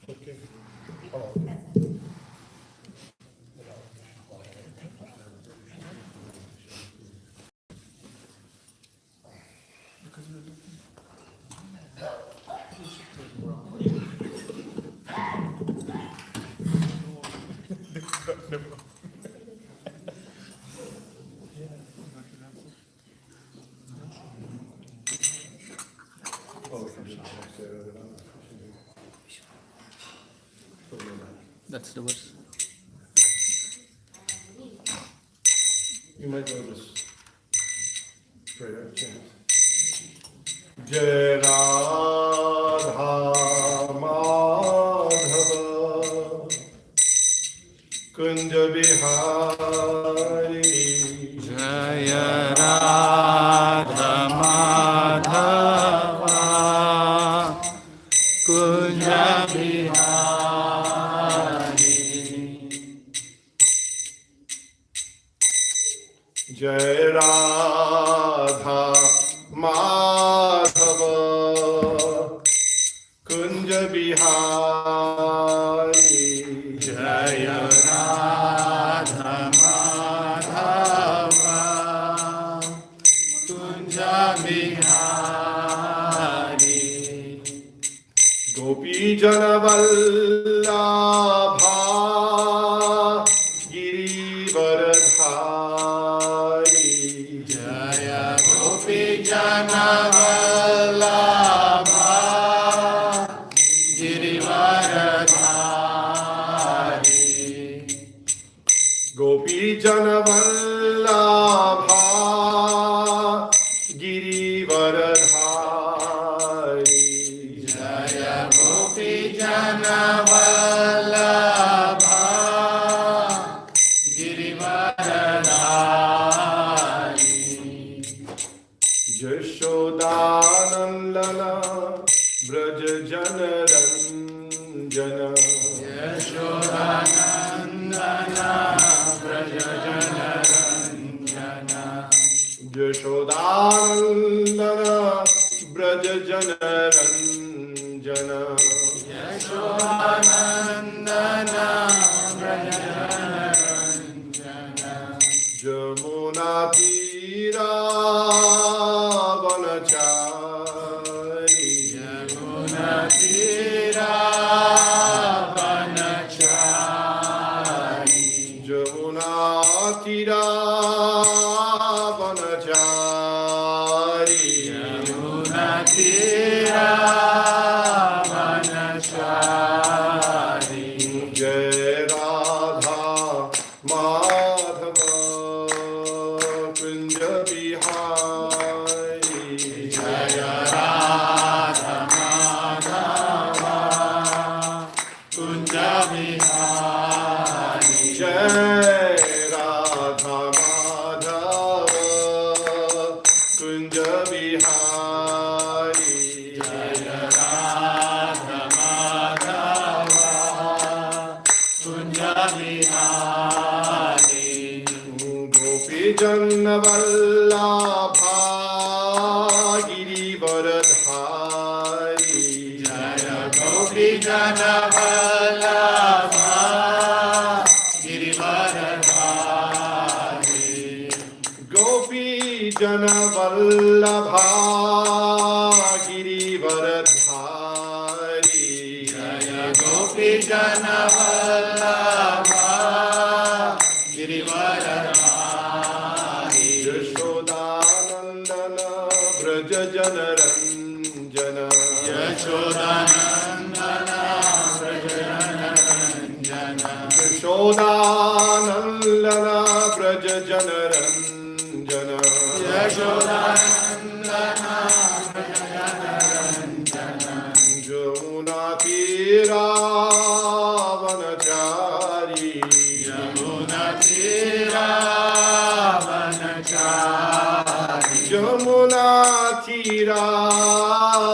Okay. That's the verse. You might know this prayer chant. Jai Radha Madhava Kunja Bihari Jaya Radha Madhava Kunja Bihari. Jai Radha Madhava Kunja Bihari Jaya Radha Madhava Kunja Bihari. Gopi Jana Vallabha Girivaradhari Jaya Gopi Jana Vallabha Girivaradhari. Gopi Jana Vallabha Girivaradhari Jaya Gopi Jana Vallabha Girivaradhari. Jashodanandana Braja Jana Ranjana Yashodanandana Braja Jana Ranjana. Jashodanandana Braja Jana Ranjana Yashodanandana Braja Jana Ranjana. Jamuna Tira Vanachari Yamuna Tira Vanachari. Jamuna Tira Vanachari Yamuna Tira Vanachari. Jai Radha Madhava Kunja Bihari Jaya Radha Madhava Kunja Bihari. Jai Radha Madhava Kunja Bihari Jaya Radha Madhava Kunja Bihari. Gopi Jana Vallabha Girivaradhari Jaya Gopi Jana Vallabha Girivaradhari. Gopi Jana Vallabha Girivaradhari Jaya Gopi Jana Vallabha Girivaradhari. Jashodanandana Braja Jana Ranjana Yashodanandana Braja Jana Ranjana. Jashodanandana Braja Jana Ranjana Yashodanandana Braja Jana Ranjana. Jamuna Tira Vanachari Yamuna Tira Vanachari. Jamuna Tira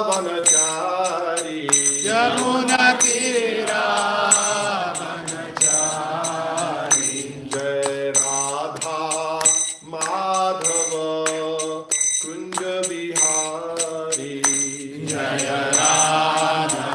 Vanachari Yamuna Tira Vanachari. Jai Radha Madhava Kunja Bihari Jaya Radha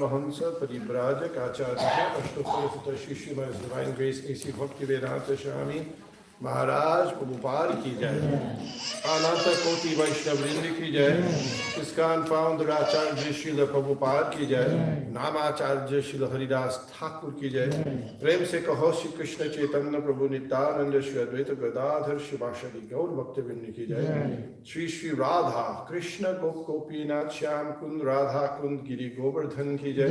Paramahansa Paribrajak Acharya Ashtopala Shishima His Divine Grace A.C. Bhaktivedanta Swami Maharaj Prabhupada ki jai. Ananta Koti Vaishnavrinda ki jai. ISKCON founder Acharya Srila Prabhupada ki jai. Namacharya Srila Haridas Thakur ki jai. Prem se kaho Shri Krishna Chaitanya Prabhu Nityananda Shri Advaita Gadadhar Shivashari Gaur Bhaktivinoda ki jai. Shri Shri Radha Krishna Gop Gopinath Shyam Kund Radha Kund Giri Govardhan ki jai.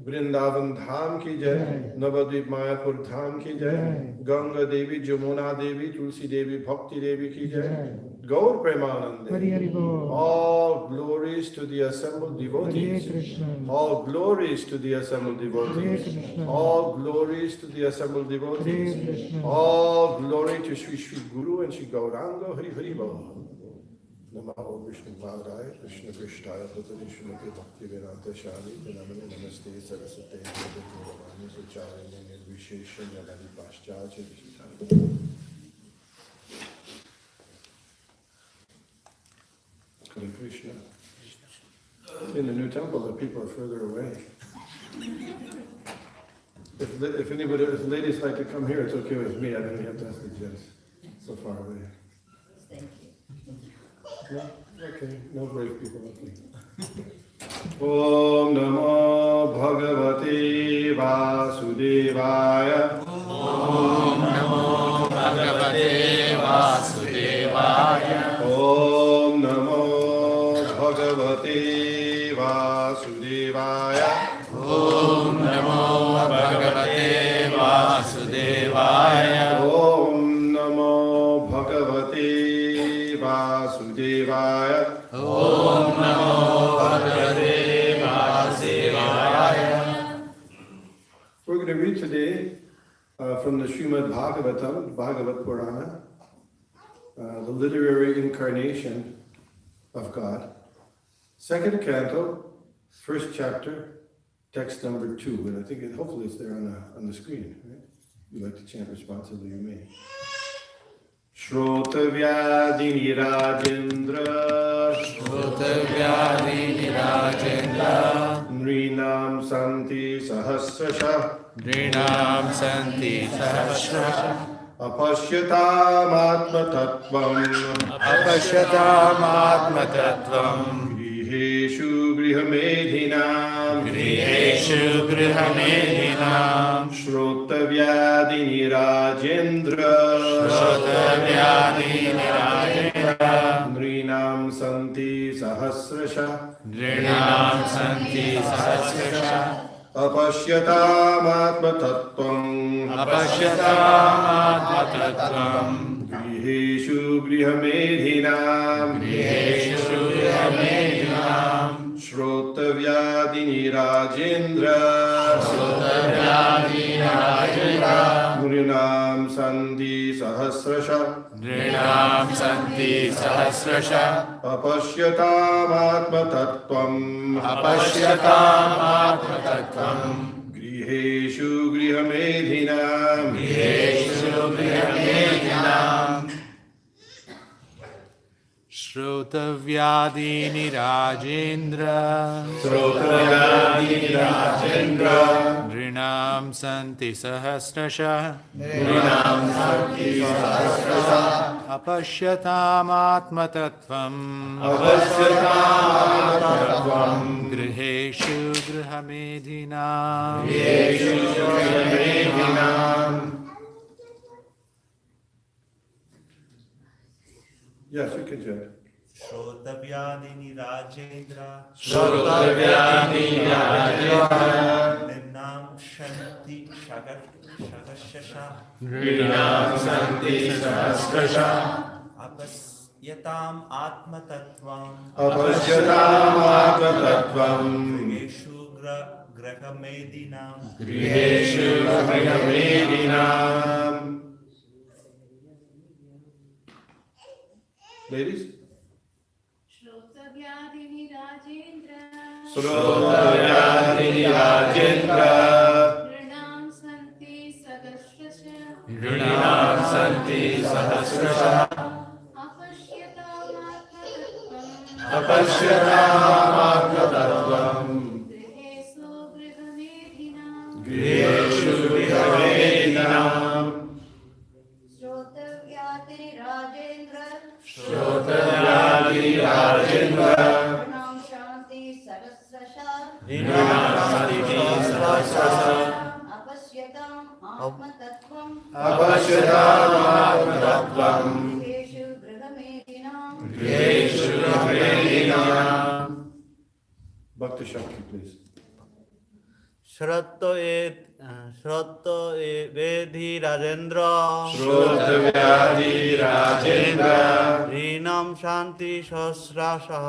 Vrindavan Dham ki jai. Navadvip Mayapur Dham ki jai. Ganga Devi Jamuna Devi Tulsi Devi Bhakti Devi ki jai. Gaur Premanande. All glories to the assembled devotees. All glories to the assembled devotees. All glories to the assembled devotees. All glory to Sri Sri Guru and Sri Gauranga Hari Hari Bol. Namaho Vishnugada Krishna Krishnaya Tatani Srimati Bhaktivedanta Swami Vinamani Namaste Saraswate Gauravani Sucharani Nirvishesha Nalani Pascharya Vishitani. Hare Krishna. In the new temple, the people are further away. If ladies like to come here, it's okay with me. I don't have to ask the gents. So far away. Thank you. No? Okay. No brave people like me. Om Namo Bhagavate Vasudevaya. Om Namo Bhagavate Vasudevaya. Om Namo Bhagavate Vasudevaya. Om Namo Bhagavate Vasudevaya. Om Namo Bhagavate Vasudevaya. Om Namo Bhagavate Vasudevaya. We're going to read today from the Srimad Bhagavatam, Bhagavat Purana, the literary incarnation of God. Second canto, first chapter, text number 2. And I think hopefully it's there on the screen. Right? If you like to chant responsibly, you may. Shrotavyadini Rajendra. Shrotavyadini Rajendra. Nrinam Santi Sahasrasha. Nrinam Santi Sahasrasha. Apashyatam Atmatattvam. Apashyatam Atmatattvam. Griheshu Grihamedhinam. Griheshu Grihamedhinam. Shrotavyadini Rajendra. Shrotavyadini Rajendra. Nrinam Santi Sahasrasha. Nrinam Santi Sahasrasha. Apashyatam Atmatattvam. Apashyatam Atmatattvam. Griheshu Grihamedhinam. Griheshu Grihamedhinam. Shrotavyadini Rajendra. Shrotavyadini Rajendra. Nrinam Santi Sahasrasha. Nrinam Santi Sahasrasha. Apashyatam Atmatattvam. Apashyatam Atmatattvam. Griheshu Grihamedhinam. Griheshu Grihamedhinam. Shrotavyadini Rajendra. Shrotavyadini Rajendra. Nrinam Santi Sahasrasha. Nrinam Santi Sahasrasha. Apashyatam Atmatattvam. Apashyatam Atmatattvam. Griheshu Grihamedhinam. Griheshu Grihamedhinam. Yes, you can chant. Shrotavyadini Rajendra. Shrotavyadini Rajendra. Nrinam Shanti Shagashasha. Nrinam Santi Sahasrasha. Apasyatam Atmatattvam. Apashyatam Atmatattvam. Griheshu Grahamedhinam. Griheshu Grihamedhinam. Ladies? Shrotavyadini Rajendra. Shrotavyadini Rajendra. Nrinam Santi Sahasrasha. Nrinam Santi Sahasrasha. Apashyatam Atmatattvam. Apashyatam Atmatattvam. Grihesu Rajendra, Shrotavyadi Rajendra, Pranam Shanti Sahasrasha, Vinam Shanti Sahasrasha, Apashyatam Atma Tattvam, Apashyatam Atmatattvam, Yeshu Grihamedinam, Yeshu Grihamedinam. Bhakti Shakti, please. Vedhi Rajendra, Shrotavyadi Rajendra, Rinam Shanti Sahasrasha,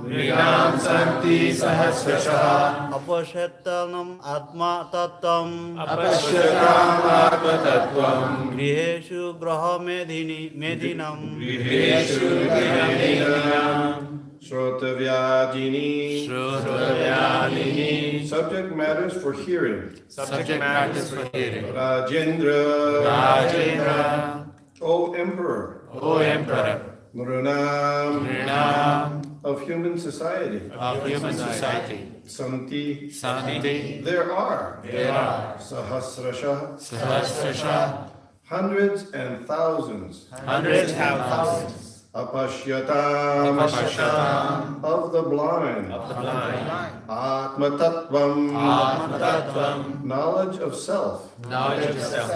Vinam Shanti Sahasrasha, Apashyatam Atma Tattvam, Apashyatam Atmatattvam, Griheshu Medinam, Griheshu Grihamedinam, Shrotavyadini. Shrotavyadini, Subject matters for hearing. subject matters for hearing. Rajendra. Rajendra, O Emperor. O Emperor, Nrunam. Nrinam Of human society. of human society, Santi. Santi, There are. there are Sahasrasha. Sahasrasha, Hundreds and thousands. hundreds and thousands, Apashyatam. Apashyatam, Of the blind. of the blind, Atmatattvam. Atmatattvam, Knowledge of self. knowledge of self,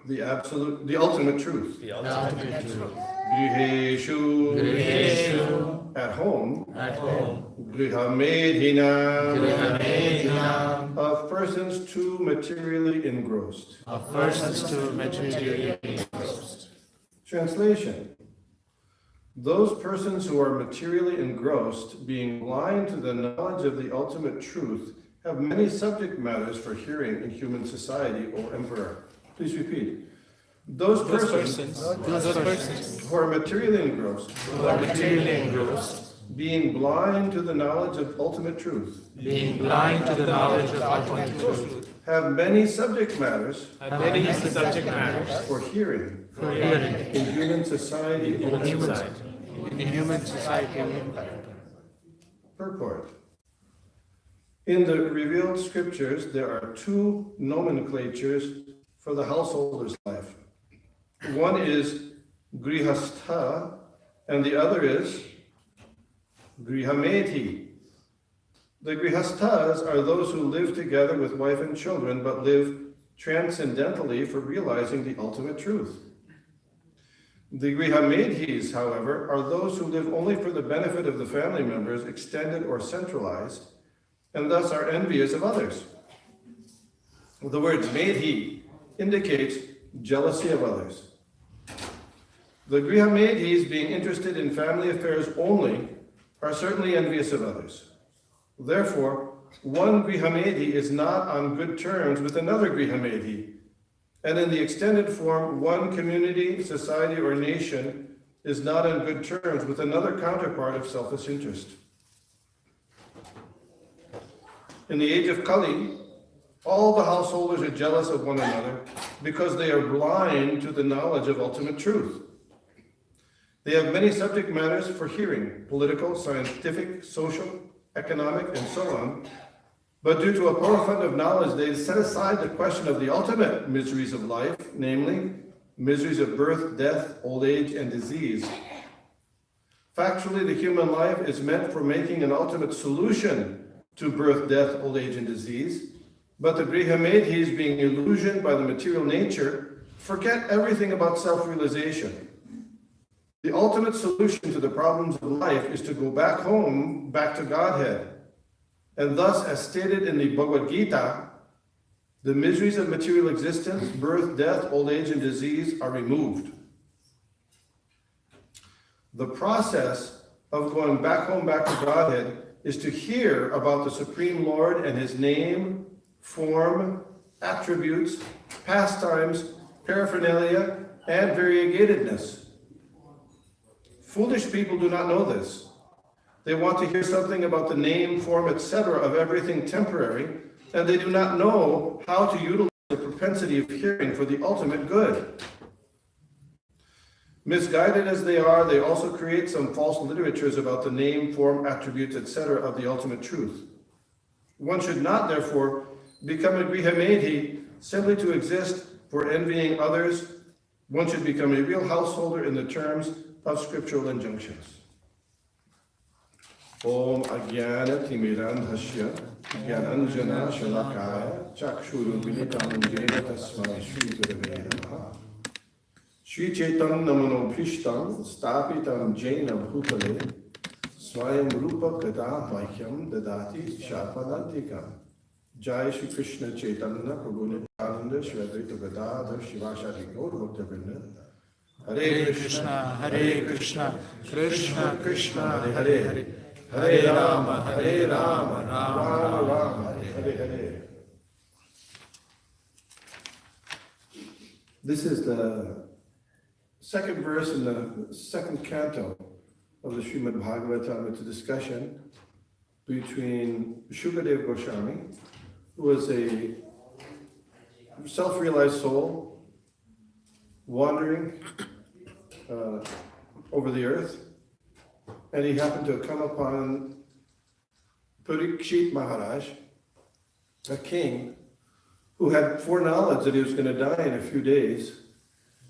The absolute, the ultimate truth. the ultimate truth. Griheshu. Griheshu, At home. at home, Grihamedhina. Grihamedinam, Of persons too materially engrossed. of persons to materially engrossed. Translation. Those persons who are materially engrossed, being blind to the knowledge of the ultimate truth, have many subject matters for hearing in human society, O Emperor. Please repeat. Those persons who are materially engrossed, Who are materially engrossed, being blind to the knowledge of ultimate truth, being blind to the knowledge of ultimate truth, have many subject matters have many subject matters for hearing for hearing in human society, O in human Emperor. society. In human society. Purport. In the revealed scriptures, there are two nomenclatures for the householder's life. One is grihastha, and the other is grihamedhi. The grihasthas are those who live together with wife and children, but live transcendentally for realizing the ultimate truth. The grihamedhis, however, are those who live only for the benefit of the family members, extended or centralized, and thus are envious of others. The word medhi indicates jealousy of others. The grihamedhis, being interested in family affairs only, are certainly envious of others. Therefore, one grihamedhi is not on good terms with another grihamedhi, and in the extended form, one community, society, or nation is not on good terms with another counterpart of selfish interest. In the age of Kali, all the householders are jealous of one another because they are blind to the knowledge of ultimate truth. They have many subject matters for hearing, political, scientific, social, economic, and so on, but due to a poor fund of knowledge, they set aside the question of the ultimate miseries of life, namely, miseries of birth, death, old age, and disease. Factually, the human life is meant for making an ultimate solution to birth, death, old age, and disease, but the grihamedhis, being illusioned by the material nature, forget everything about self-realization. The ultimate solution to the problems of life is to go back home, back to Godhead. And thus, as stated in the Bhagavad Gita, the miseries of material existence, birth, death, old age, and disease are removed. The process of going back home, back to Godhead, is to hear about the Supreme Lord and His name, form, attributes, pastimes, paraphernalia, and variegatedness. Foolish people do not know this. They want to hear something about the name, form, etc. of everything temporary, and they do not know how to utilize the propensity of hearing for the ultimate good. Misguided as they are, they also create some false literatures about the name, form, attributes, etc. of the ultimate truth. One should not, therefore, become a grihamedhi simply to exist for envying others, One should become a real householder in the terms of scriptural injunctions. Om Ajnana Timirandhasya Jnananjana Shalakaya Chakshurumilitam Jena Tasmai Shri Gurave Namaha Shri Chaitanya Mano Prishtam Stapitam Jena Bhutale Swayam Rupa Gata Vakyam Dadati Shapadantikam Jai Shri Krishna Chaitanya Prabhu Nityananda Shri Advaita Gadadhar Shivashadi Gaur Bhaktavrinda Hare Krishna Hare Krishna, Krishna Krishna, Hare Hare Hare Hare. Hare Rama Hare Rama Rama Rama Hare Hare. This is the second verse in the second canto of the Srimad Bhagavatam. It's a discussion between Vishnugada Goswami, who was a self-realized soul wandering over the earth, and he happened to come upon Parikshit Maharaj, a king who had foreknowledge that he was going to die in a few days.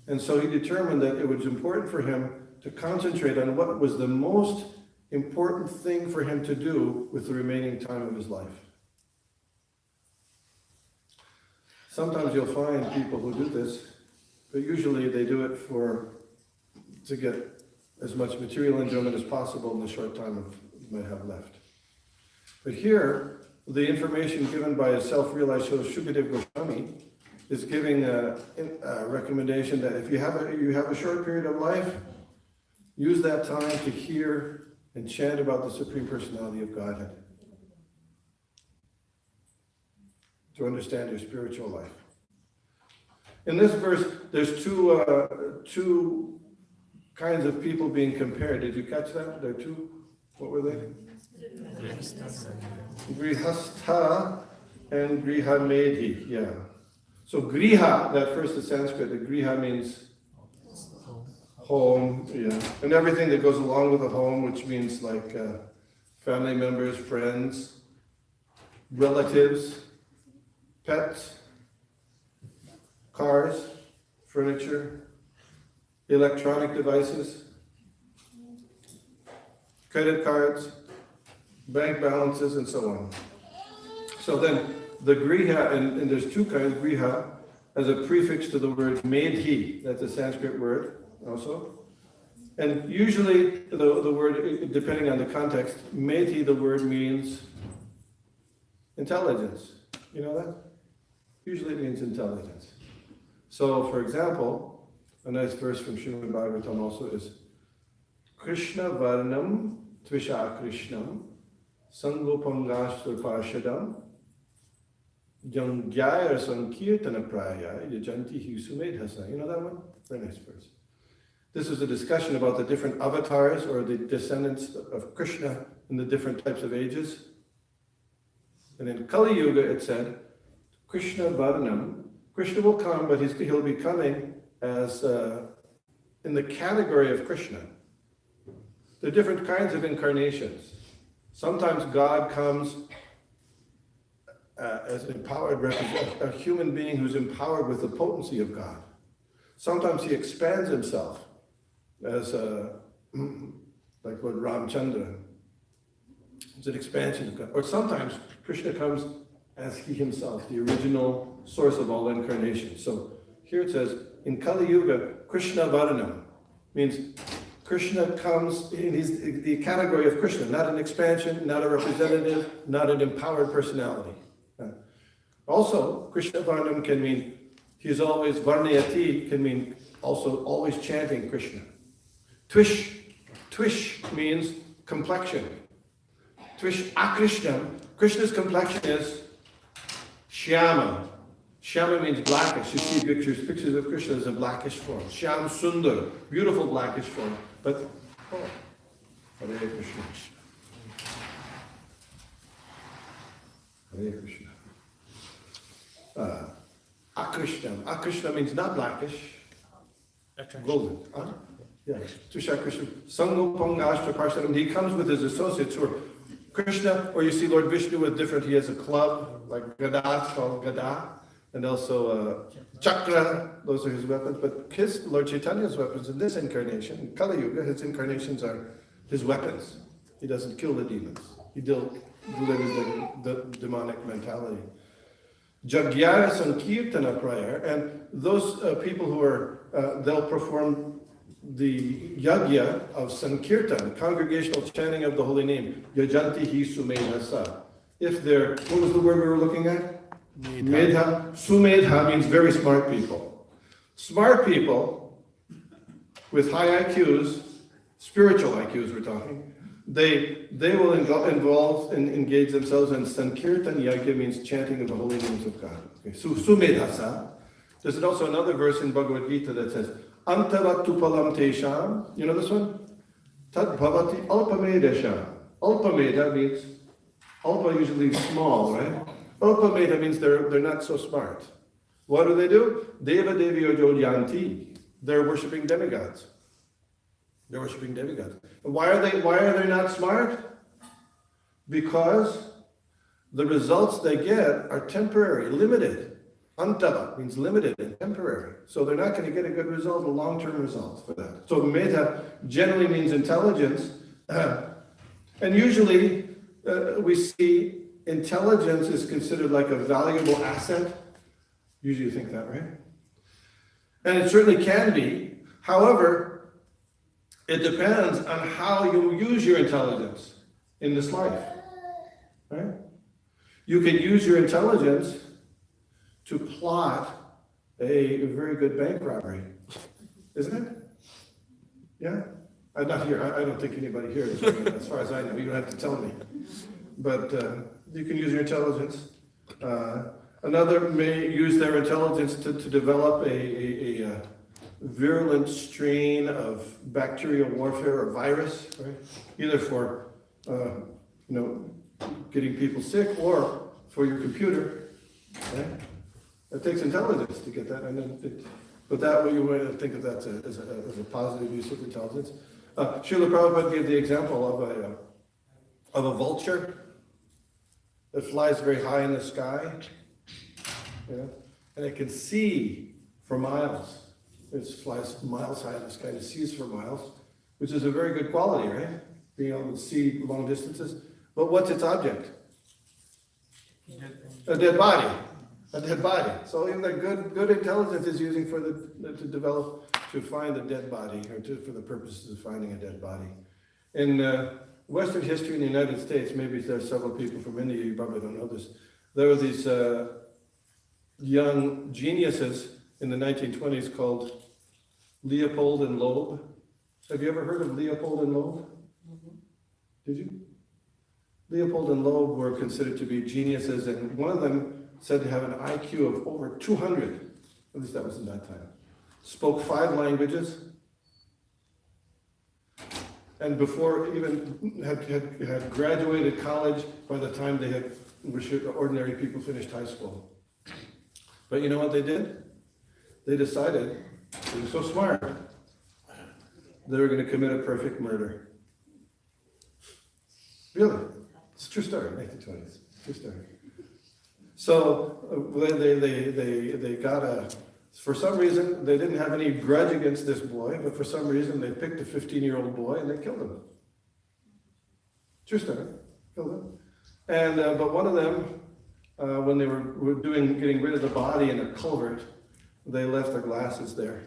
And so he determined that it was important for him to concentrate on what was the most important thing for him to do with the remaining time of his life. Sometimes you'll find people who do this, but usually they do it to get as much material enjoyment as possible in the short time might have left. But here, the information given by a self-realized Shukadeva Goswami is giving a recommendation that if you have a short period of life, use that time to hear and chant about the Supreme Personality of Godhead, to understand your spiritual life. In this verse, there's two kinds of people being compared. Did you catch that? There are two. What were they? Grihastha and Grihamedhi. Yeah. So Griha, that first is Sanskrit. The Griha means home. Yeah. And everything that goes along with a home, which means like family members, friends, relatives, pets, cars, furniture, electronic devices, credit cards, bank balances, and so on. So then the griha, and there's two kinds, griha, as a prefix to the word medhi, that's a Sanskrit word also. And usually the word, depending on the context, medhi, the word means intelligence. You know that? Usually it means intelligence. So, for example, a nice verse from Srimad Bhagavatam also is Krishna Varnam Tvisha Krishnam Sangopangashtra Parshadam Jangyaya Sankirtana Praya Yajanti Husumedhasa. You know that one? Very nice verse. This is a discussion about the different avatars or the descendants of Krishna in the different types of ages. And in Kali Yuga it said, Krishna Varnam, Krishna will come, but he'll be coming as in the category of Krishna. There are different kinds of incarnations. Sometimes God comes as empowered, a human being who's empowered with the potency of God. Sometimes he expands himself as like Lord Ramchandra. It's an expansion of God. Or sometimes Krishna comes as he himself, the original source of all incarnations. So here it says, in Kali Yuga, Krishna Varanam means Krishna comes, he's the category of Krishna, not an expansion, not a representative, not an empowered personality. Also, Krishna Varnam can mean, he's always, Varnayati can mean also always chanting Krishna. Twish means complexion. Twish Akrishnam, Krishna's complexion is Shyama. Shyama means blackish. You see pictures of Krishna as a blackish form. Shyam Sundar, beautiful blackish form. But, Hare Krishna. Hare Krishna. Akrishnam. Akrishna means not blackish, golden. Huh? Yeah. Tusha Krishna. Sangopangashtra Parshadam. He comes with his associates who are Krishna, or you see Lord Vishnu with different, he has a club, like Gada, it's called Gada. and also chakra, those are his weapons. But his, Lord Chaitanya's weapons in this incarnation, in Kali Yuga, his incarnations are his weapons. He doesn't kill the demons. He delivers the demonic mentality. Jagyaya Sankirtana prayer, and those people who are, they'll perform the yagya of Sankirtan, congregational chanting of the holy name, Yajanti hi sumedhasa. If they're, what was the word we were looking at? Medha. Sumedha means very smart people. Smart people with high IQs, spiritual IQs we're talking, they will engage themselves in Sankirtan Yagya, means chanting of the holy names of God. Okay. Sumedhasa. There's also another verse in Bhagavad Gita that says, Antavatupalam tesham. You know this one? Tad bhavati alpamedesham. Alpameda means, alpa usually small, right? Alpameda means they're not so smart. What do? Deva devi ojoyanti. They're worshipping demigods. They're worshipping demigods. And why are they not smart? Because the results they get are temporary, limited. Antava means limited and temporary. So they're not going to get a good result, a long-term result for that. So meta generally means intelligence. And usually we see intelligence is considered like a valuable asset. Usually you think that, right? And it certainly can be. However, it depends on how you use your intelligence in this life, right? You can use your intelligence to plot a very good bank robbery, isn't it? Yeah? I'm not here. I don't think anybody here is, as far as I know. You don't have to tell me. But you can use your intelligence. Another may use their intelligence to develop a virulent strain of bacterial warfare or virus, right? Either for getting people sick or for your computer, right? It takes intelligence to get that, and then but that way you want to think of that as a positive use of intelligence. Srila Prabhupada gave the example of a vulture that flies very high in the sky, and it can see for miles. It flies miles high in the sky and it sees for miles, which is a very good quality, right? Being able to see long distances. But what's its object? A dead body. A dead body. So even the good intelligence is using to find a dead body, or for the purposes of finding a dead body. In Western history in the United States, maybe there's several people from India, you probably don't know this, there were these young geniuses in the 1920s called Leopold and Loeb. Have you ever heard of Leopold and Loeb? Did you? Leopold and Loeb were considered to be geniuses, and one of them said to have an IQ of over 200, at least that was in that time. Spoke 5 languages, and before even had graduated college by the time ordinary people finished high school. But you know what they did? They decided, they were so smart, they were going to commit a perfect murder. Really? It's a true story, 1920s. True story. So they got for some reason, they didn't have any grudge against this boy, but for some reason they picked a 15-year-old boy and they killed him. True story. Killed him. And but one of them, when they were getting rid of the body in a culvert, they left their glasses there.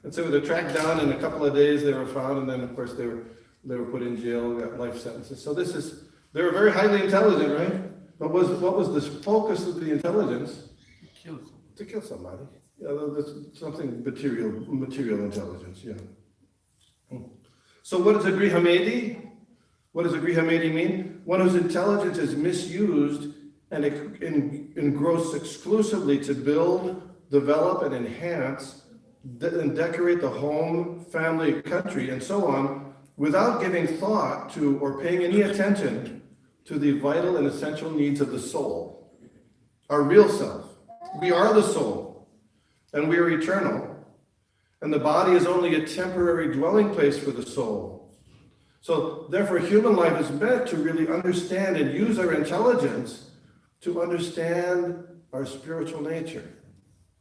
And so they were tracked down in a couple of days, they were found, and then of course they were put in jail, got life sentences. So they were very highly intelligent, right? But what was the focus of the intelligence? To kill somebody. Yeah, that's something material intelligence, yeah. So what does a Grihamedi? What does a Grihamedi mean? One whose intelligence is misused and engrossed exclusively to build, develop, and enhance, and decorate the home, family, country, and so on, without giving thought to or paying any attention to the vital and essential needs of the soul, our real self. We are the soul, and we are eternal, and the body is only a temporary dwelling place for the soul. So therefore, human life is meant to really understand and use our intelligence to understand our spiritual nature,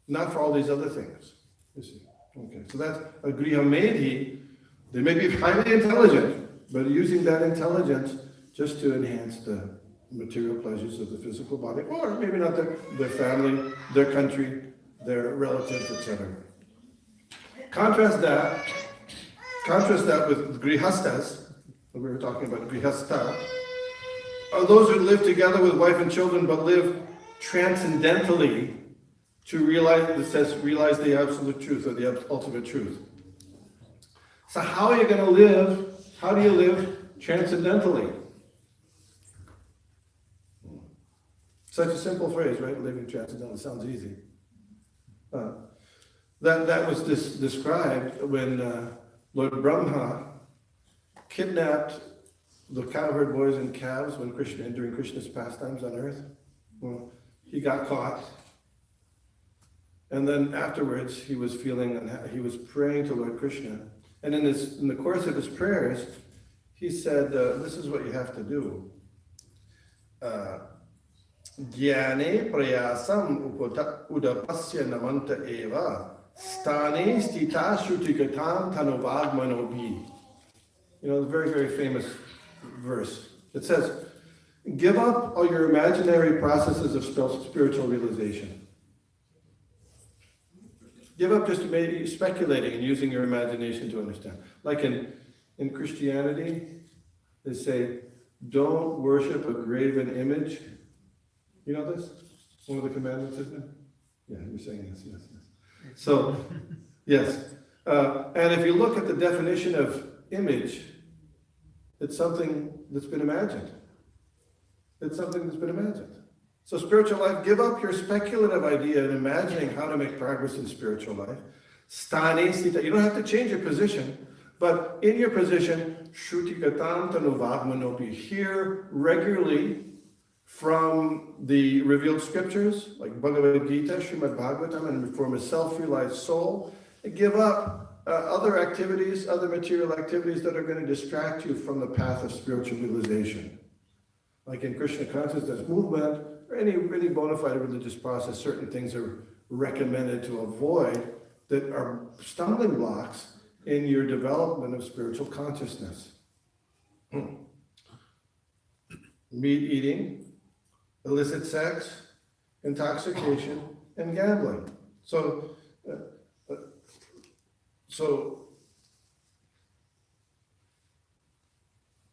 not for all these other things. You see? Okay, so that's a Grihamedhi. They may be highly intelligent, but using that intelligence just to enhance the material pleasures of the physical body, or maybe not their family, their country, their relatives, etc. Contrast that with grihastas. We were talking about grihasta. Are those who live together with wife and children, but live transcendentally to realize, it says, realize the absolute truth or the ultimate truth. So how are you going to live? How do you live transcendentally? Such a simple phrase, right? Living transcendentally sounds easy. That was described when Lord Brahma kidnapped the cowherd boys and calves when during Krishna's pastimes on earth. Well, he got caught, and then afterwards he was praying to Lord Krishna, and in the course of his prayers, he said, "This is what you have to do. Jnane prayasam udapasya namanta eva stane stita shrutikatam tanuvagmanobi." You know, the very, very famous verse. It says, give up all your imaginary processes of spiritual realization. Give up just maybe speculating and using your imagination to understand. Like in Christianity, they say, don't worship a graven image. You know this? One of the commandments, isn't it? Yeah, you're saying yes. So, yes. And if you look at the definition of image, it's something that's been imagined. It's something that's been imagined. So spiritual life, give up your speculative idea in imagining how to make progress in spiritual life. Stane sthita. You don't have to change your position, but in your position, shrutikatam tanuvagmanopi. Hear regularly from the revealed scriptures, like Bhagavad Gita, Srimad Bhagavatam, and form a self-realized soul. And give up other activities, other material activities that are going to distract you from the path of spiritual realization. Like in Krishna consciousness movement, or any really bona fide religious process, certain things are recommended to avoid that are stumbling blocks in your development of spiritual consciousness. Meat eating, illicit sex, intoxication, and gambling. So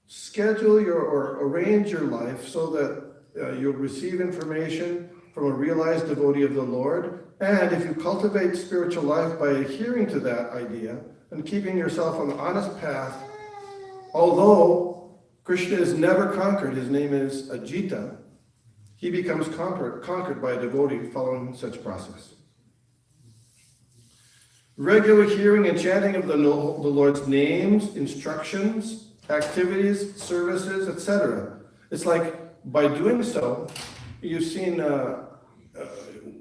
schedule or arrange your life so that you'll receive information from a realized devotee of the Lord. And if you cultivate spiritual life by adhering to that idea and keeping yourself on the honest path, although Krishna is never conquered, his name is Ajita, he becomes conquered by a devotee following such process. Regular hearing and chanting of the Lord's names, instructions, activities, services, etc. It's like by doing so, you've seen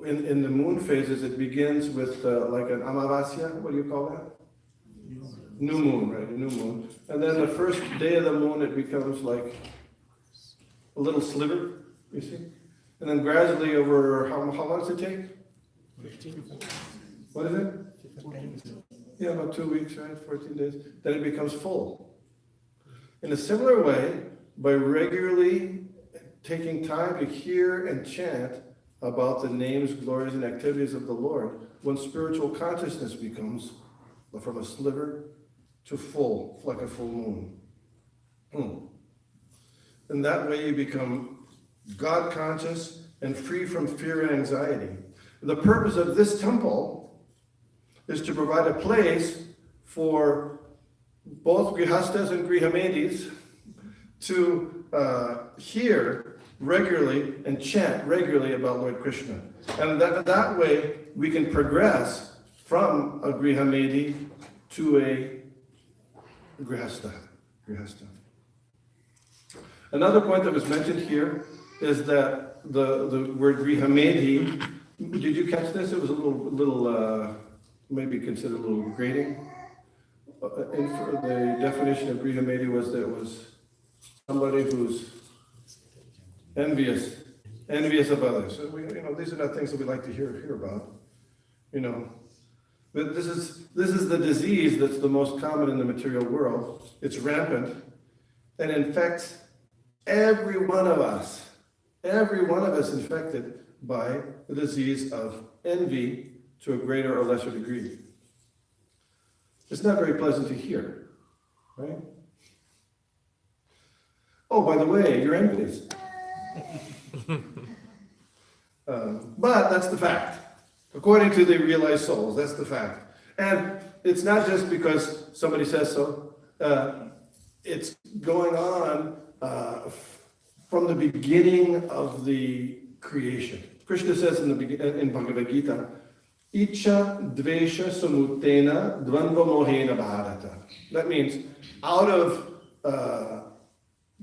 in the moon phases, it begins with like an amavasya. What do you call that? New moon, right? A new moon. And then the first day of the moon, it becomes like a little sliver, you see? And then gradually over, how long does it take? 15. What is it? 15. Yeah, about 2 weeks, right? 14 days. Then it becomes full. In a similar way, by regularly taking time to hear and chant about the names, glories, and activities of the Lord, when spiritual consciousness becomes from a sliver to full, like a full moon. In that way, you become God conscious and free from fear and anxiety. The purpose of this temple is to provide a place for both grihastas and grihamedis to hear regularly and chant regularly about Lord Krishna. And that way we can progress from a grihamedi to a grihasta. Another point that was mentioned here is that the word grihamedi, did you catch this? It was a little maybe considered a little grating. And for the definition of grihamedi was that it was somebody who's envious envious of others. So these are not things that we like to hear about. But this is the disease that's the most common in the material world. It's rampant and infects every one of us. Every one of us infected by the disease of envy to a greater or lesser degree. It's not very pleasant to hear, right? Oh, by the way, you're envious. But that's the fact. According to the realized souls, that's the fact. And it's not just because somebody says so. It's going on from the beginning of the creation. Krishna says in Bhagavad Gita, Icha dvesha samutena dvandva mohena bharata. That means out of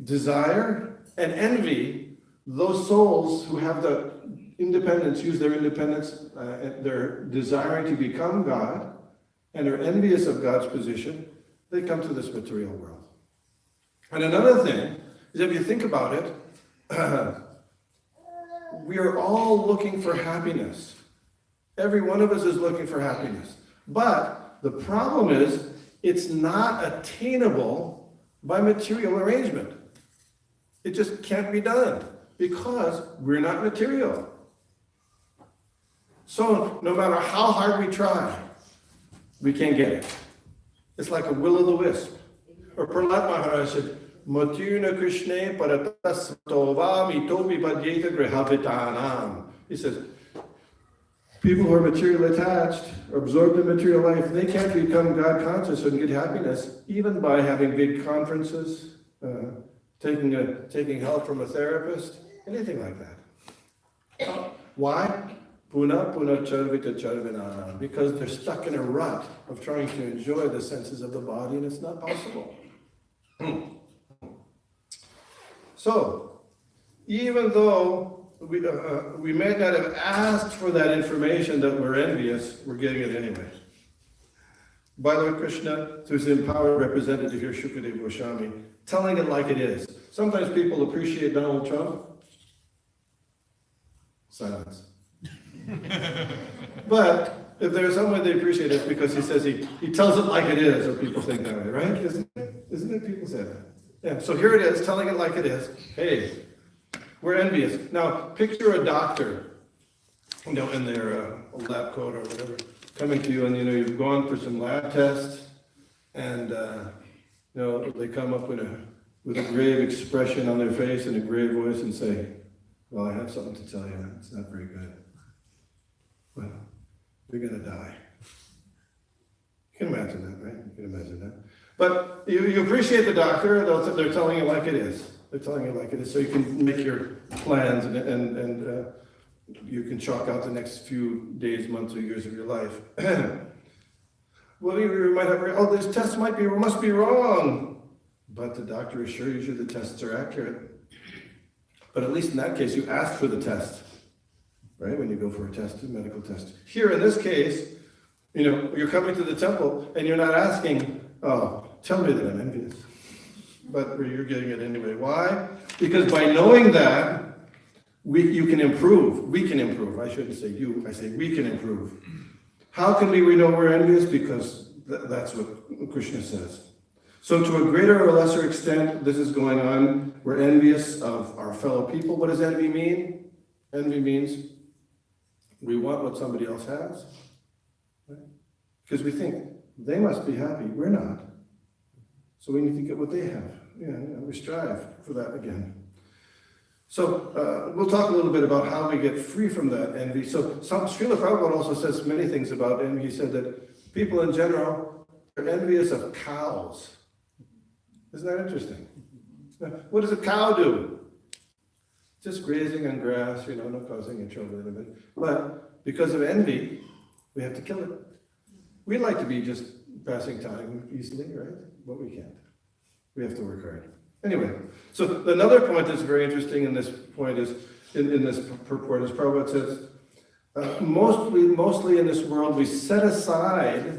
desire and envy, those souls who have the independence, use their independence, they're desiring to become God, and are envious of God's position, they come to this material world. And another thing is, if you think about it, we are all looking for happiness. Every one of us is looking for happiness. But the problem is, it's not attainable by material arrangement. It just can't be done because we're not material. So no matter how hard we try, we can't get it. It's like a will-o'-the-wisp. Or Prahlad Maharaj said, Matirna Krishna paratasvatova mitobi padyeta grihavitanam. He says, people who are materially attached, or absorbed in material life, they can't become God conscious and get happiness, even by having big conferences, taking help from a therapist, anything like that. Why? Puna charvita charvina. Because they're stuck in a rut of trying to enjoy the senses of the body, and it's not possible. So, even though we may not have asked for that information that we're envious, we're getting it anyway. By Lord Krishna, through his empowered representative here, Shukadeva Goswami, telling it like it is. Sometimes people appreciate Donald Trump. Silence. But if there's someone they appreciate it, because he says he tells it like it is, or people think that way, right? Isn't it? People say that. Yeah, so here it is, telling it like it is. Hey, we're envious. Now, picture a doctor, in their lab coat or whatever, coming to you, and you've gone for some lab tests, and they come up with a grave expression on their face and a grave voice and say, well, I have something to tell you. It's not very good. Well, you're going to die. You can imagine that, right? You can imagine that. But you appreciate the doctor. They're telling you like it is. They're telling you like it is, so you can make your plans and you can chalk out the next few days, months, or years of your life. Well, you might have, this test must be wrong. But the doctor assures you the tests are accurate. But at least in that case, you asked for the test, right? When you go for a test, a medical test. Here, in this case, you're coming to the temple and you're not asking, oh, tell me that I'm envious. But you're getting it anyway. Why? Because by knowing that, you can improve. We can improve. I shouldn't say you. I say we can improve. How can we know we're envious? Because that's what Krishna says. So to a greater or lesser extent, this is going on. We're envious of our fellow people. What does envy mean? Envy means we want what somebody else has. Right? Because we think they must be happy. We're not. So we need to get what they have. We strive for that again. So we'll talk a little bit about how we get free from that envy. So Srila Prabhupada also says many things about envy. He said that people in general are envious of cows. Isn't that interesting? What does a cow do? Just grazing on grass, not causing any trouble in it. But because of envy, we have to kill it. We like to be just passing time easily, right? But we can't. We have to work hard. Anyway, so another point that's very interesting in this point is, in this purport, as Prabhupada says, mostly in this world, we set aside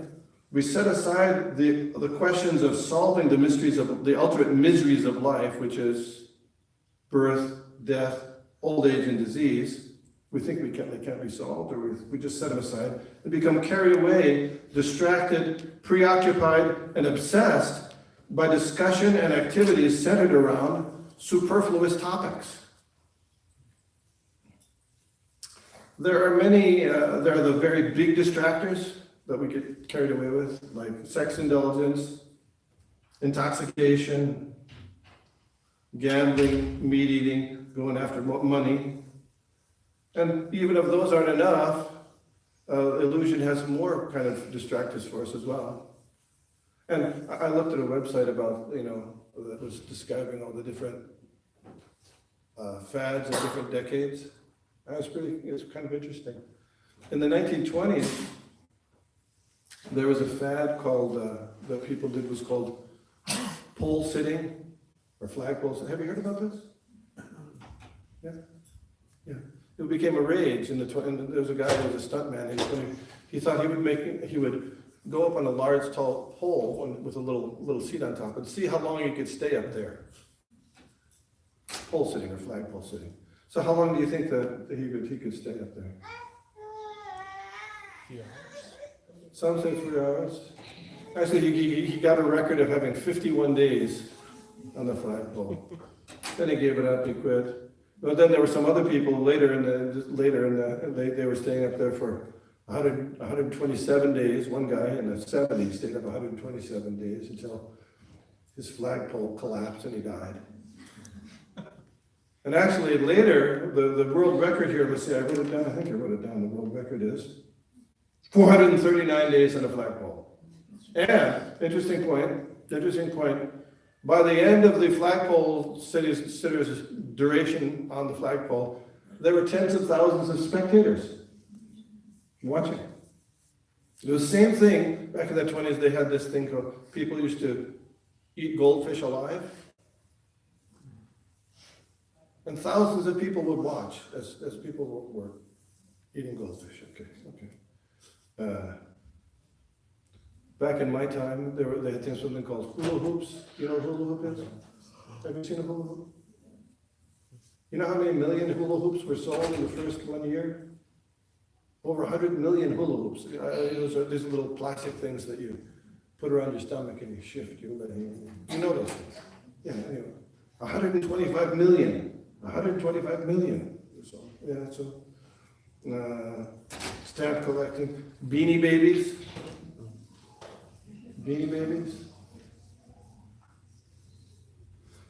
the questions of solving the ultimate miseries of life, which is birth, death, old age and disease, we think they can't be solved, or we just set them aside and become carried away, distracted, preoccupied, and obsessed by discussion and activities centered around superfluous topics. There are the very big distractors that we get carried away with, like sex indulgence, intoxication, gambling, meat eating, going after money. And even if those aren't enough, illusion has more kind of distractors for us as well. And I looked at a website about, that was describing all the different fads of different decades. It's kind of interesting. In the 1920s, there was a fad called, that people did, was called pole sitting, or flagpole sitting. Have you heard about this? Yeah? Yeah. It became a rage, and there was a guy who was a stuntman. He thought he would go up on a large, tall pole with a little seat on top and see how long he could stay up there. Pole sitting or flagpole sitting. So how long do you think that he could stay up there? Some say 3 hours. Actually, he got a record of having 51 days on the flagpole. Then he gave it up. He quit. But then there were some other people they were staying up there for 127 days. One guy in the 70s stayed up 127 days until his flagpole collapsed and he died. And actually later, the world record here, let's see, I wrote it down, I think I wrote it down, the world record is 439 days on a flagpole. And, interesting point, by the end of the flagpole sitter's duration on the flagpole, there were tens of thousands of spectators watching. The same thing, back in the 20s, they had this thing called, people used to eat goldfish alive. And thousands of people would watch as people were eating goldfish. Okay. Back in my time, they had something called hula hoops. You know what hula hoop is? Have you seen a hula hoop? You know how many million hula hoops were sold in the first 1 year? Over 100 million hula hoops. These little plastic things that you put around your stomach and you shift. You know those things. Yeah, anyway. 125 million. 125 million. So, yeah, so stamp collecting. Beanie Babies. Beanie Babies.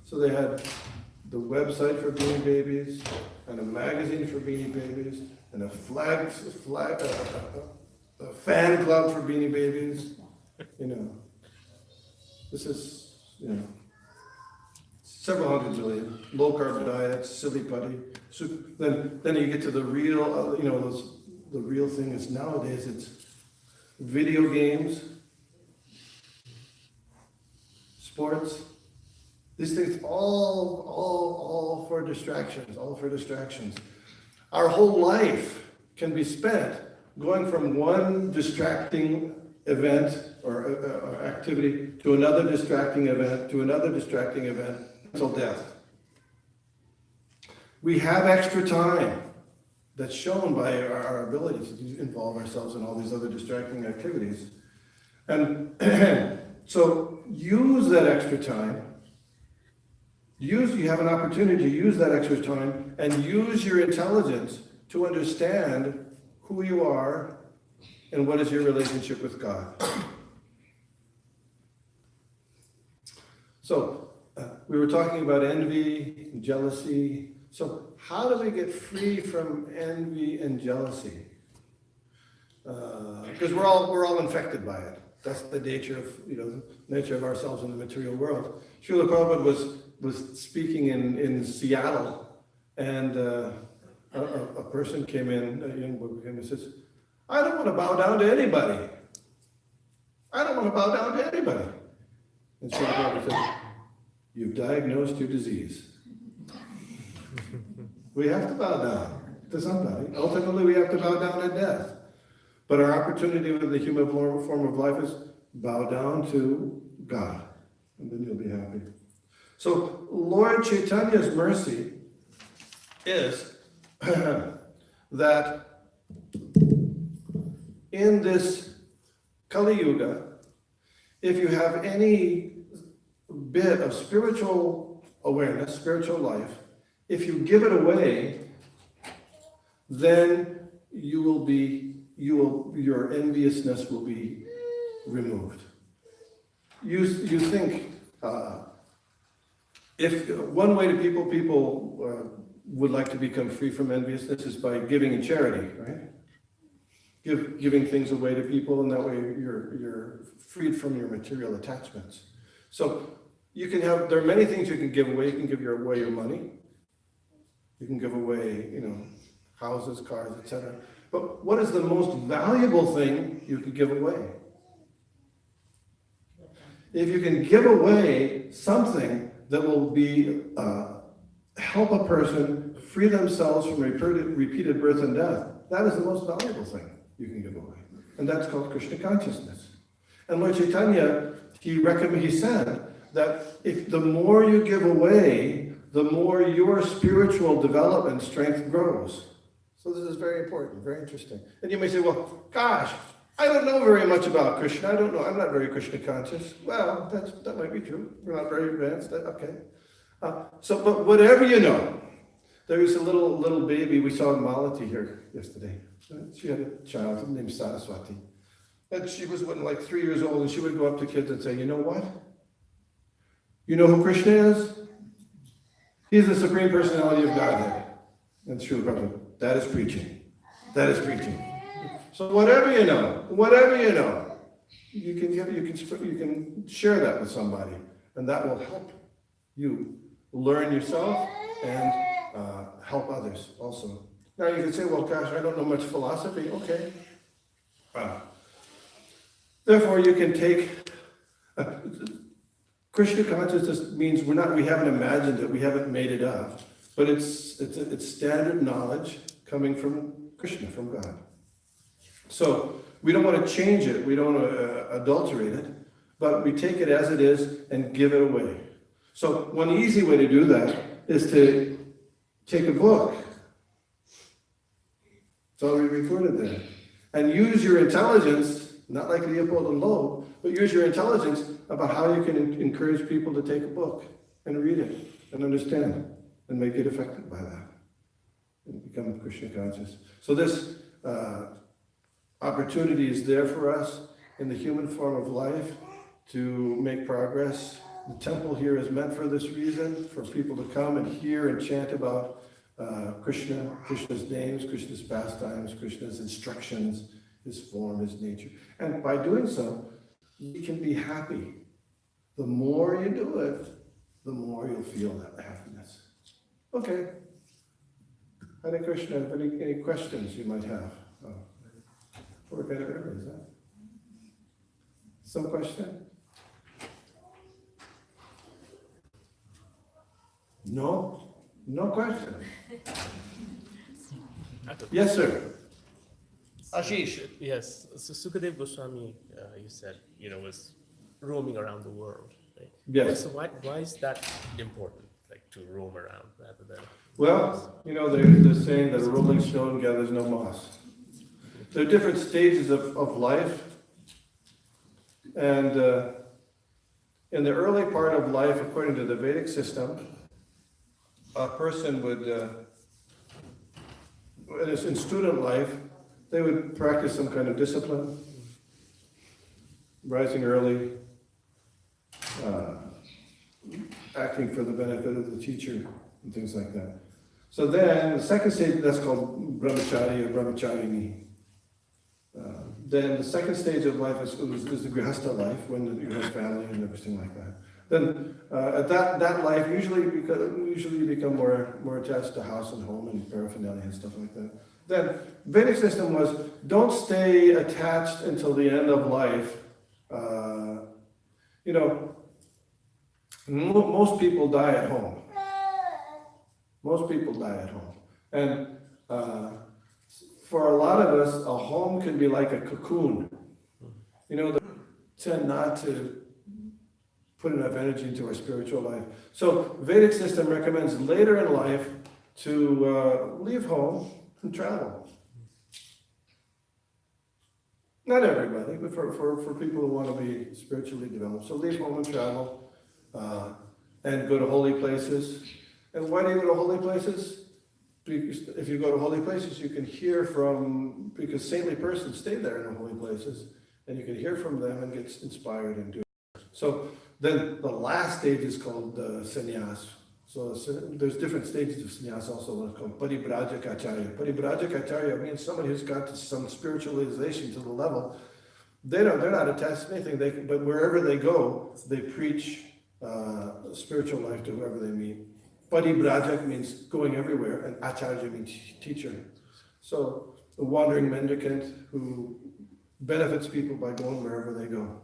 So they had the website for Beanie Babies, and a magazine for Beanie Babies, and a fan club for Beanie Babies. This is, several hundred million. Low carb diets, silly putty. So then you get to the real, the real thing is nowadays it's video games, sports. These things all for distractions, Our whole life can be spent going from one distracting event or activity to another distracting event, until death. We have extra time that's shown by our ability to involve ourselves in all these other distracting activities. And so use that extra time. You have an opportunity to use that extra time and use your intelligence to understand who you are and what is your relationship with God. So, we were talking about envy and jealousy. So how do we get free from envy and jealousy? Because we're all infected by it. That's the nature of ourselves in the material world. Srila Prabhupada was speaking in Seattle, and a person came in, a young boy came and says, "I don't want to bow down to anybody. I don't want to bow down to anybody." And Srila Prabhupada said, "You've diagnosed your disease." We have to bow down to somebody. Ultimately, we have to bow down to death. But our opportunity with the human form of life is bow down to God, and then you'll be happy. So Lord Chaitanya's mercy is that in this Kali Yuga, if you have any bit of spiritual awareness, spiritual life, if you give it away, then your enviousness will be removed. You think, if one way to people would like to become free from enviousness is by giving in charity, right? Giving things away to people, and that way you're freed from your material attachments. So there are many things you can give away. You can give away your money. You can give away, houses, cars, etc. But what is the most valuable thing you can give away? If you can give away something that will be help a person free themselves from repeated birth and death, that is the most valuable thing you can give away. And that's called Krishna consciousness. And Lord Chaitanya, he said that if the more you give away, the more your spiritual development strength grows. So this is very important, very interesting. And you may say, well, gosh, I don't know very much about Krishna. I don't know. I'm not very Krishna conscious. Well, that might be true. We're not very advanced. Okay. But whatever you know, there was a little baby we saw in Malati here yesterday. She had a child named Saraswati. And she was like 3 years old, and she would go up to kids and say, you know what? You know who Krishna is? He's the Supreme Personality of Godhead. And Srila Prabhupada, that is preaching. That is preaching. So whatever you know, you can share that with somebody, and that will help you learn yourself and help others also. Now you can say, well, gosh, I don't know much philosophy. Okay. Therefore, you can take Krishna consciousness means we haven't imagined it, we haven't made it up, but it's standard knowledge coming from Krishna, from God. So we don't want to change it, we don't want to adulterate it, but we take it as it is and give it away. So one easy way to do that is to take a book. It's already recorded there. And use your intelligence, not like Leopold and Loeb, but use your intelligence about how you can encourage people to take a book and read it and understand it and may get affected by that and become Krishna conscious. So this opportunity is there for us in the human form of life to make progress. The temple here is meant for this reason, for people to come and hear and chant about Krishna, Krishna's names, Krishna's pastimes, Krishna's instructions, his form, his nature. And by doing so, you can be happy. The more you do it, the more you'll feel that happiness. Okay. Hare Krishna, any questions you might have? What kind of error is that? Some question? No? No question. Yes, sir. Ashish. Yes. So Sukadev Goswami, you said, was roaming around the world. Right? Yes. So why is that important, like to roam around rather than? Well, they're saying that a rolling stone gathers no moss. There are different stages of life. And in the early part of life, according to the Vedic system, a person would, in student life, they would practice some kind of discipline, rising early, acting for the benefit of the teacher, and things like that. So then, the second stage, that's called brahmachari or brahmacharini. Then the second stage of life is the grihastha life, when you have family and everything like that. Then at that life, usually you become more attached to house and home and paraphernalia and stuff like that. Then Vedic system was, don't stay attached until the end of life. Most people die at home. Most people die at home. And for a lot of us, a home can be like a cocoon. They tend not to put enough energy into our spiritual life. So Vedic system recommends later in life to leave home and travel. Not everybody, but for people who want to be spiritually developed. So leave home and travel, and go to holy places. And why do you go to holy places? Because if you go to holy places, you can hear from, because saintly persons stay there in the holy places, and you can hear from them and get inspired and do it. So then the last stage is called sannyas. So there's different stages of sannyas also. One is called paribrajaka-acharya. Paribrajaka-acharya means somebody who's got to some spiritualization to the level. They're not attached to anything. But wherever they go, they preach spiritual life to whoever they meet. Paribrajak means going everywhere, and acharya means teacher. So the wandering mendicant who benefits people by going wherever they go.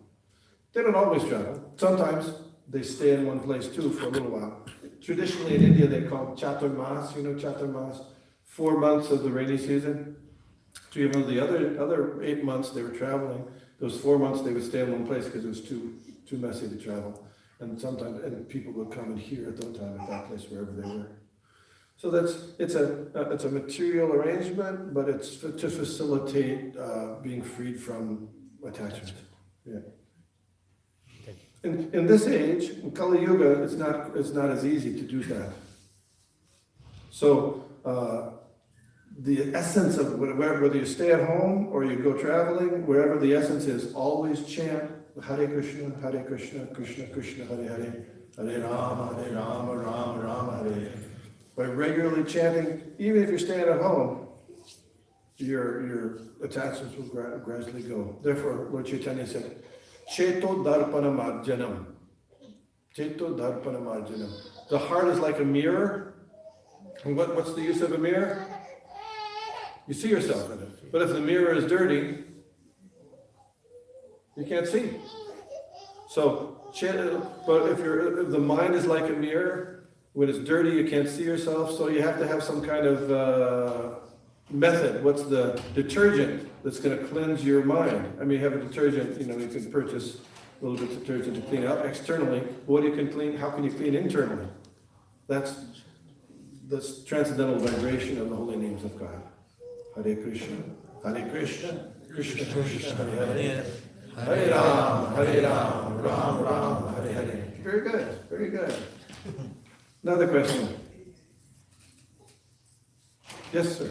They don't always travel. Sometimes they stay in one place too for a little while. Traditionally in India they call Chaturmas, you know Chaturmas, 4 months of the rainy season. So even though the other 8 months they were traveling, those 4 months they would stay in one place because it was too messy to travel. And sometimes people would come and hear at that place wherever they were. So it's a material arrangement, but it's to facilitate being freed from attachment. Yeah. In this age, in Kali Yuga, it's not as easy to do that. So the essence of whether you stay at home or you go traveling, wherever the essence is, always chant Hare Krishna, Krishna Krishna, Hare Hare, Hare Rama, Rama Rama, Hare. By regularly chanting, even if you're staying at home, your attachments will gradually go. Therefore, Lord Chaitanya said, Cheto Darpana Marjanam. Cheto Darpana Marjanam. The heart is like a mirror. And what's the use of a mirror? You see yourself in it. But if the mirror is dirty, you can't see. So, but if the mind is like a mirror, when it's dirty, you can't see yourself. So you have to have some kind of method. What's the detergent that's going to cleanse your mind? I mean, you have a detergent, you can purchase a little bit of detergent to clean out externally. What you can clean, how can you clean internally? That's transcendental vibration of the holy names of God. Hare Krishna, Krishna Krishna, Hare Hare, Hare Ram, Ram, Hare Hare. Very good, very good. Another question. Yes, sir.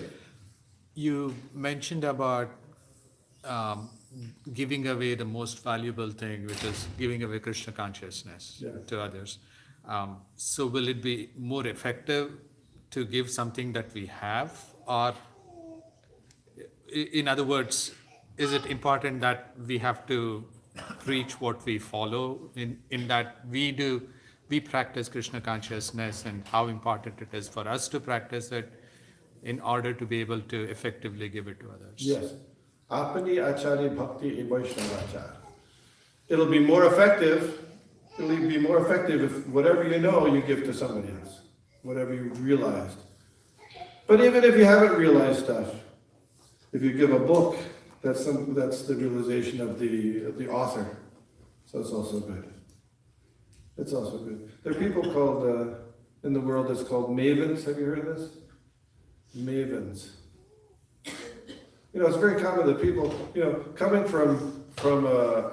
You mentioned about giving away the most valuable thing, which is giving away Krishna consciousness to others. So will it be more effective to give something that we have? Or in other words, is it important that we have to preach what we follow in that we practice Krishna consciousness, and how important it is for us to practice it in order to be able to effectively give it to others? Yes. Apani Acharya Bhakti Vaishnavachar. It'll be more effective. It'll be more effective if whatever you know you give to somebody else. Whatever you've realized. But even if you haven't realized stuff, if you give a book, that's the realization of the author. So it's also good. It's also good. There are people called in the world that's called mavens. Have you heard of this? Mavens. It's very common that people, coming from a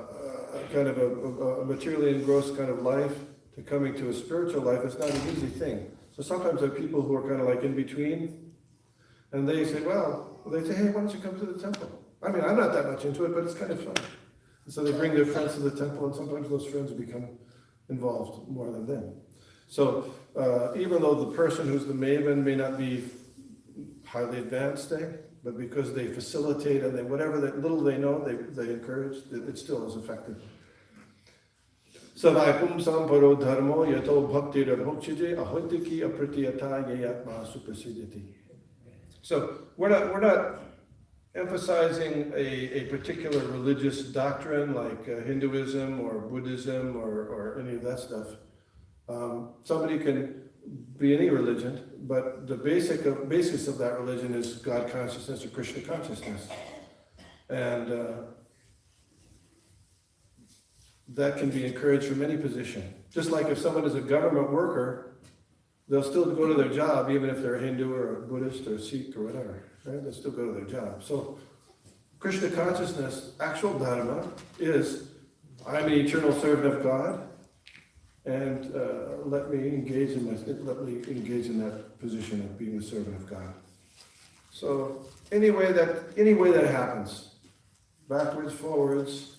kind of a materially engrossed kind of life to coming to a spiritual life, it's not an easy thing. So sometimes there are people who are kind of like in between, and they say, hey, why don't you come to the temple? I mean, I'm not that much into it, but it's kind of fun. And so they bring their friends to the temple, and sometimes those friends become involved more than them. So even though the person who's the maven may not be highly advanced, but because they facilitate and whatever little they know, they encourage, it still is effective. Savaikum samparo dharmo yato bhakti radhokchije ahoitiki apritiyata yayatma suprasiditi. So we're not emphasizing a particular religious doctrine like Hinduism or Buddhism or any of that stuff. Somebody can be any religion, but the basis of that religion is God consciousness or Krishna consciousness. And that can be encouraged from any position. Just like if someone is a government worker, they'll still go to their job, even if they're Hindu or a Buddhist or Sikh or whatever, right? They'll still go to their job. So Krishna consciousness, actual dharma, is I'm an eternal servant of God, and let me engage in that position of being a servant of God. So any way that happens, backwards, forwards,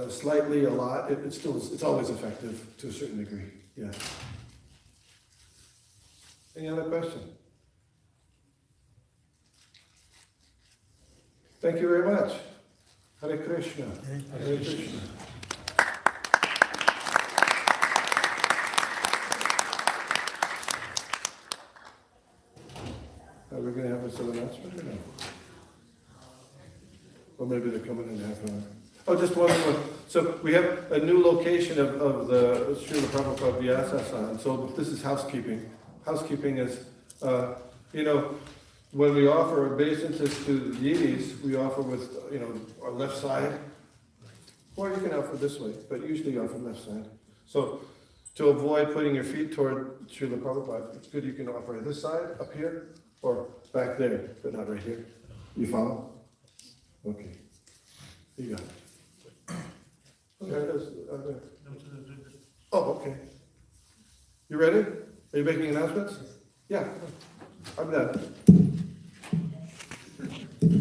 slightly, a lot, it's always effective to a certain degree. Yeah. Any other question? Thank you very much. Hare Krishna. Hare Krishna. Are we going to have some announcement or no? Or maybe they're coming in half an hour. Oh, just one more. So we have a new location of the Srila Prabhupada Vyasa-san. So this is housekeeping. Housekeeping is, when we offer obeisances to the deities, we offer with, our left side. Or you can offer this way, but usually you offer left side. So to avoid putting your feet toward Srila Prabhupada, it's good you can offer this side, up here, or back there, but not right here. You follow? Okay. You got it. Okay, oh, okay. You ready? Are you making announcements? Yeah. I'm done.